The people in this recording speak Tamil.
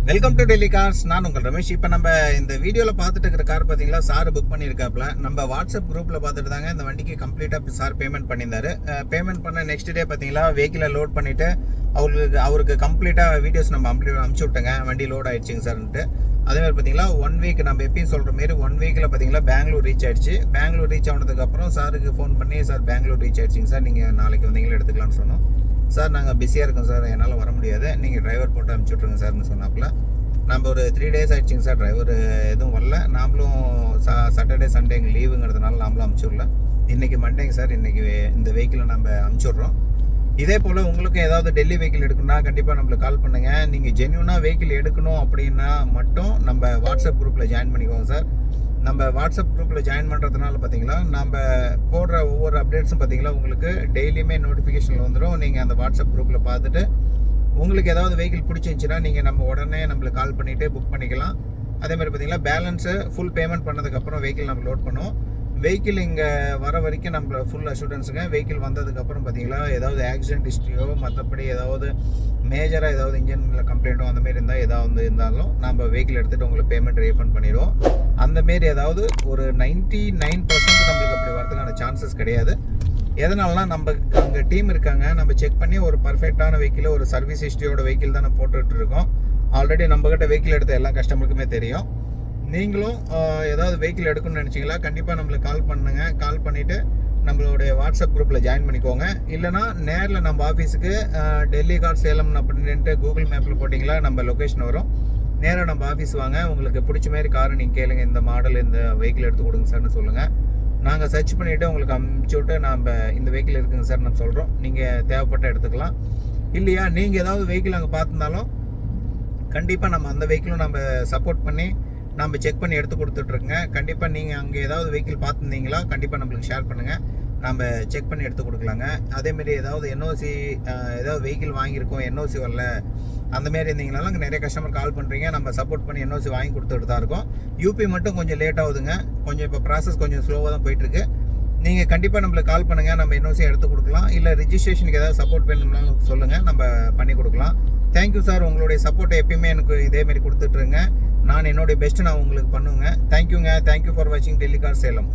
Welcome to Delhi cars. நான் உங்கள் ரமேஷ். இப்போ நம்ம இந்த வீடியோவில் பார்த்துட்டு இருக்கிற கார் பார்த்தீங்களா, சார் புக் பண்ணியிருக்காப்புல. நம்ம வாட்ஸ்அப் குரூப்பில் பார்த்துட்டு தாங்க இந்த வண்டிக்கு கம்ப்ளீட்டாக சார் பேமெண்ட் பண்ணியிருந்தாரு. பேமெண்ட் பண்ண நெக்ஸ்ட் டே பார்த்தீங்களா, வெஹிக்கிளை லோட் பண்ணிவிட்டு அவருக்கு கம்ப்ளீட்டாக வீடியோஸ் நம்ம அமுச்சு விட்டோங்க. வண்டி லோட் ஆகிடுச்சிங்க சார்ன்ட்டு. அதேமாதிரி பார்த்தீங்களா, 1 வீக் நம்ம எப்பயும் சொல்கிற மாரி 1 வீக்கில் பார்த்தீங்களா பெங்களூர் ரீச் ஆகிடுச்சு. பெங்களூர் ரீச் ஆனதுக்கப்புறம் சாருக்கு ஃபோன் பண்ணி, சார் பெங்களூர் ரீச் ஆகிடுச்சிங்க சார், நீங்கள் நாளைக்கு வந்தீங்களா எடுத்துக்கலாம்னு சொன்னோம். சார் நாங்கள் பிஸியாக இருக்கோம் சார், என்னால் வர முடியாது, நீங்கள் டிரைவர் போட்டு அனுப்பிச்சி விட்ருங்க சார்னு சொன்னாப்புல. நம்ம ஒரு 3 days ஆகிடுச்சிங்க சார், டிரைவர் எதுவும் வரல. நாமளும் சாட்டர்டே சண்டே எங்கள் லீவுங்கிறதுனால நாமளும் அனுப்பிச்சுடல. இன்றைக்கி மண்டேங்க சார், இன்றைக்கி இந்த வெஹிக்கிளை நம்ம அனுப்பிச்சுட்றோம். இதே போல் உங்களுக்கும் ஏதாவது டெல்லி வெஹிக்கிள் எடுக்கணும்னா கண்டிப்பாக நம்மளுக்கு கால் பண்ணுங்கள். நீங்கள் ஜென்யூனாக வெஹிக்கிள் எடுக்கணும் அப்படின்னா மட்டும் நம்ம வாட்ஸ்அப் குரூப்பில் ஜாயின் பண்ணிக்கோங்க சார். நம்ம வாட்ஸ்அப் குரூப்பில் ஜாயின் பண்ணுறதுனால பார்த்தீங்களா, நம்ம போடுற ஒவ்வொரு அப்டேட்ஸும் பார்த்தீங்களா உங்களுக்கு டெய்லியுமே நோட்டிஃபிகேஷனில் வந்துடும். நீங்கள் அந்த வாட்ஸ்அப் குரூப்பில் பார்த்துட்டு உங்களுக்கு ஏதாவது வெஹிக்கிள் பிடிச்சிருந்துச்சின்னா நீங்கள் நம்ம உடனே நம்மளுக்கு கால் பண்ணிவிட்டு புக் பண்ணிக்கலாம். அதே மாதிரி பார்த்தீங்கன்னா பேலன்ஸு ஃபுல் பேமெண்ட் பண்ணதுக்கப்புறம் வெஹிக்கிள் நம்ம லோட் பண்ணுவோம். வெஹிக்கிள் இங்கே வர வரைக்கும் நம்ம ஃபுல் அஷூரன்ஸுங்க. வெஹிக்கிள் வந்ததுக்கப்புறம் பார்த்தீங்களா, ஏதாவது ஆக்சிடென்ட் ஹிஸ்ட்ரியோ மற்றபடி ஏதாவது மேஜராக ஏதாவது இன்ஜினில் கம்ப்ளைண்ட்டோ அந்தமாரி இருந்தாலும் நம்ம வெஹிக்கிள் எடுத்துகிட்டு உங்களுக்கு பேமெண்ட் ரீஃபண்ட் பண்ணிடுவோம். அந்தமாரி ஏதாவது ஒரு 99% நம்மளுக்கு அப்படி வரதுக்கான சான்சஸ் கிடையாது. எதனாலனா நம்ம அங்கே டீம் இருக்காங்க, நம்ம செக் பண்ணி ஒரு பர்ஃபெக்டான வெஹிக்கிள், ஒரு சர்வீஸ் ஹிஸ்ட்ரியோட வெஹிக்கிள் தான் நம்ம போட்டுட்டு இருக்கோம். ஆல்ரெடி நம்மக்கிட்ட வெஹிக்கிள் எடுத்த எல்லா கஸ்டமருக்குமே தெரியும். நீங்களும் ஏதாவது வெஹிக்கிள் எடுக்கணும்னு நினச்சிங்களா கண்டிப்பாக நம்மளுக்கு கால் பண்ணுங்கள். கால் பண்ணிவிட்டு நம்மளுடைய வாட்ஸ்அப் குரூப்பில் ஜாயின் பண்ணிக்கோங்க. இல்லைனா நேரில் நம்ம ஆஃபீஸுக்கு டெல்லி கார் சேலம் அப்படின்ட்டு கூகுள் மேப்பில் போட்டிங்களா நம்ம லொக்கேஷன் வரும். நேராக நம்ம ஆஃபீஸ் வாங்க. உங்களுக்கு பிடிச்ச மாதிரி காரை நீங்கள் கேளுங்க, இந்த மாடல் இந்த வெஹிக்கிள் எடுத்து கொடுங்க சார்னு சொல்லுங்கள். நாங்கள் சர்ச் பண்ணிவிட்டு உங்களுக்கு அனுப்பிச்சி விட்டு நம்ம இந்த வெஹிக்கிள் இருக்குங்க சார் நம்ம சொல்கிறோம். நீங்கள் தேவைப்பட்ட எடுத்துக்கலாம். இல்லையா நீங்கள் ஏதாவது வெஹிக்கிள் அங்கே பார்த்துருந்தாலும் கண்டிப்பாக நம்ம அந்த வெஹிக்கிளும் நம்ம சப்போர்ட் பண்ணி நம்ம செக் பண்ணி எடுத்து கொடுத்துட்ருக்குங்க. கண்டிப்பாக நீங்கள் அங்கே ஏதாவது வெஹிக்கிள் பார்த்துருந்தீங்களா கண்டிப்பாக நம்மளுக்கு ஷேர் பண்ணுங்கள், நம்ம செக் பண்ணி எடுத்து கொடுக்கலாங்க. அதேமாரி ஏதாவது என்ஓசி ஏதாவது வெஹிக்கிள் வாங்கியிருக்கோம், என்ஓசி வரல அந்தமாரி இருந்தீங்கனாலும் அங்கே நிறைய கஸ்டமர் கால் பண்ணுறீங்க. நம்ம சப்போர்ட் பண்ணி என்ஓசி வாங்கி கொடுத்துட்டு தான் இருக்கோம். யூபி மட்டும் கொஞ்சம் லேட் ஆகுதுங்க, கொஞ்சம் இப்போ ப்ராசஸ் கொஞ்சம் ஸ்லோவாக தான் போயிட்டுருக்கு. நீங்கள் கண்டிப்பாக நம்மளுக்கு கால் பண்ணுங்கள், நம்ம என்ஓசி எடுத்து கொடுக்கலாம். இல்லை ரிஜிஸ்ட்ரேஷனுக்கு ஏதாவது சப்போர்ட் வேணும்னாலும் சொல்லுங்கள், நம்ம பண்ணி கொடுக்கலாம். தேங்க்யூ சார், உங்களுடைய சப்போர்ட்டை எப்பயுமே எனக்கு இதேமாரி கொடுத்துட்ருங்க. நான் என்னுடைய பெஸ்ட்டு நான் உங்களுக்கு பண்ணுவேங்க. தேங்க்யூங்க. தேங்க்யூ ஃபார் வாட்சிங் டெல்லி கார் சேலம்.